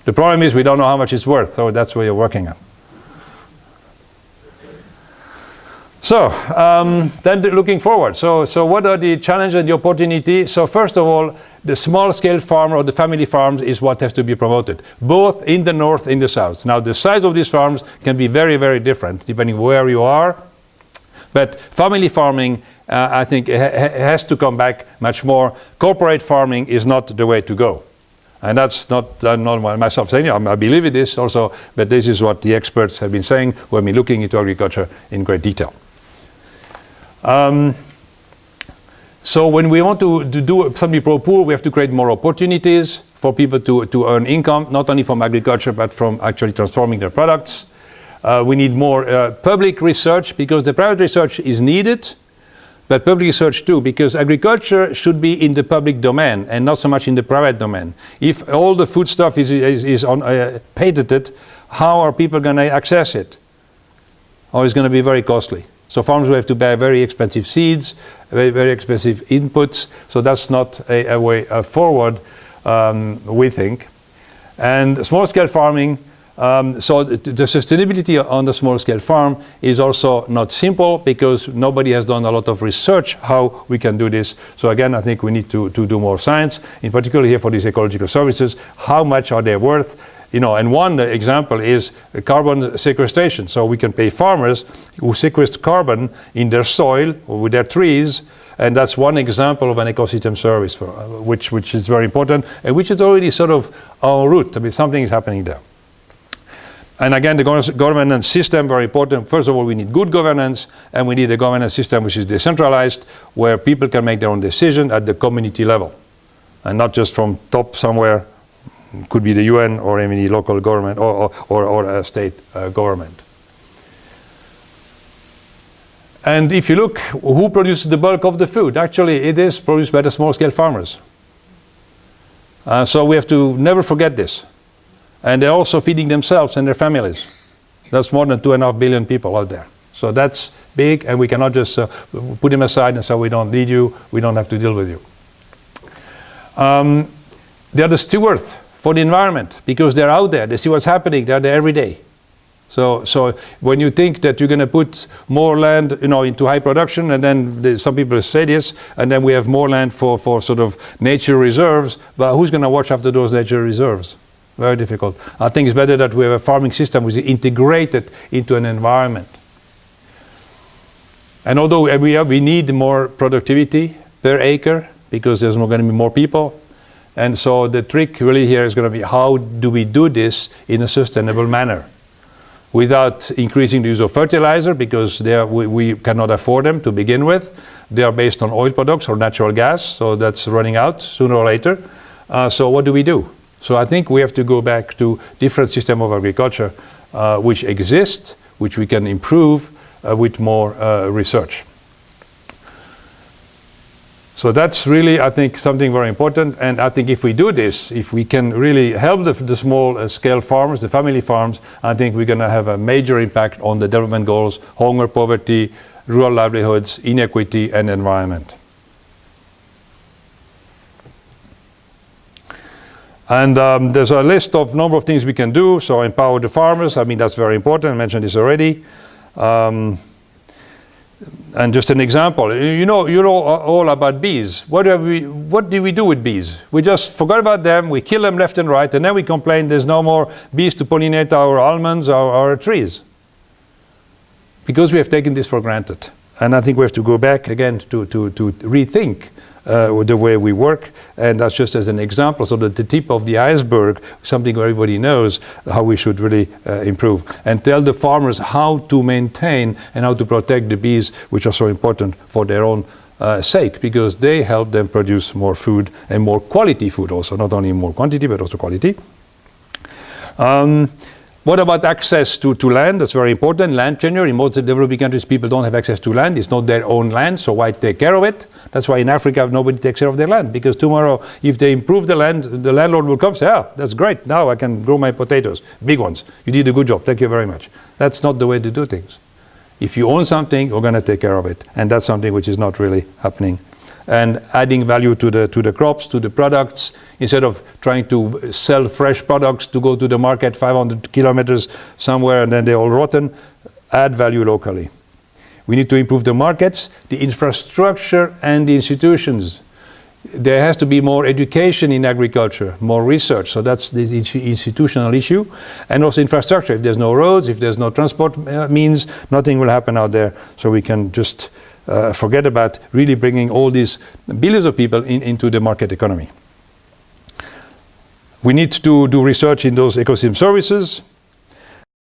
The problem is we don't know how much it's worth, so that's what you're working on. So, then looking forward. So what are the challenges and the opportunities? So first of all, the small-scale farm or the family farms is what has to be promoted, both in the north and the south. Now, the size of these farms can be very, very different depending where you are. But family farming, I think, has to come back much more. Corporate farming is not the way to go. And that's not myself saying, I believe in this also, but this is what the experts have been saying when we're looking into agriculture in great detail. So when we want to do something pro-poor, we have to create more opportunities for people to earn income, not only from agriculture, but from actually transforming their products. We need more public research, because the private research is needed, but public research too, because agriculture should be in the public domain and not so much in the private domain. If all the food stuff is patented, how are people going to access it? Or it's going to be very costly. So farmers will have to buy very expensive seeds, very, very expensive inputs. So that's not a way forward, we think. And small-scale farming, so the sustainability on the small-scale farm is also not simple, because nobody has done a lot of research how we can do this. So again, I think we need to do more science, in particular here for these ecological services. How much are they worth? You know, and one example is carbon sequestration. So we can pay farmers who sequester carbon in their soil or with their trees, and that's one example of an ecosystem service for, which is very important, and which is already sort of our route. I mean, something is happening there. And again, the governance system, very important. First of all, we need good governance, and we need a governance system which is decentralized, where people can make their own decision at the community level, and not just from top somewhere. Could be the UN or any local government or a state government. And if you look, who produces the bulk of the food? Actually, it is produced by the small-scale farmers. So we have to never forget this. And they're also feeding themselves and their families. That's more than 2.5 billion people out there. So that's big, and we cannot just put them aside and say, we don't need you, we don't have to deal with you. They're the stewards for the environment, because they're out there, they see what's happening, they're there every day. So when you think that you're going to put more land, you know, into high production, and then some people say this, and then we have more land for sort of nature reserves, but who's going to watch after those nature reserves? Very difficult. I think it's better that we have a farming system which is integrated into an environment. And although we need more productivity per acre, because there's not going to be more people, and so the trick really here is going to be, how do we do this in a sustainable manner without increasing the use of fertilizer, because we cannot afford them to begin with. They are based on oil products or natural gas, so that's running out sooner or later. So what do we do? So I think we have to go back to different system of agriculture which exist, which we can improve with more research. So that's really, I think, something very important. And I think if we do this, if we can really help the small-scale farmers, the family farms, I think we're going to have a major impact on the development goals, hunger, poverty, rural livelihoods, inequity, and environment. And there's a list of number of things we can do. So empower the farmers. I mean, that's very important. I mentioned this already. And just an example, you know all about bees. What do we do with bees? We just forgot about them, we kill them left and right, and then we complain there's no more bees to pollinate our almonds or our trees. Because we have taken this for granted. And I think we have to go back again to rethink the way we work, and that's just as an example, so that the tip of the iceberg, something everybody knows how we should really improve, and tell the farmers how to maintain and how to protect the bees, which are so important for their own sake, because they help them produce more food and more quality food also, not only more quantity but also quality. What about access to land? That's very important. Land tenure. In most developing countries, people don't have access to land. It's not their own land, so why take care of it? That's why in Africa, nobody takes care of their land, because tomorrow, if they improve the land, the landlord will come and say, ah, that's great, now I can grow my potatoes, big ones. You did a good job, thank you very much. That's not the way to do things. If you own something, you're going to take care of it, and that's something which is not really happening and adding value to the crops, to the products, instead of trying to sell fresh products to go to the market 500 kilometers somewhere and then they're all rotten. Add value locally. We need to improve the markets, the infrastructure and the institutions. There has to be more education in agriculture, more research, so that's the institutional issue. And also infrastructure. If there's no roads, if there's no transport means, nothing will happen out there. So we can just forget about really bringing all these billions of people into the market economy. We need to do research in those ecosystem services.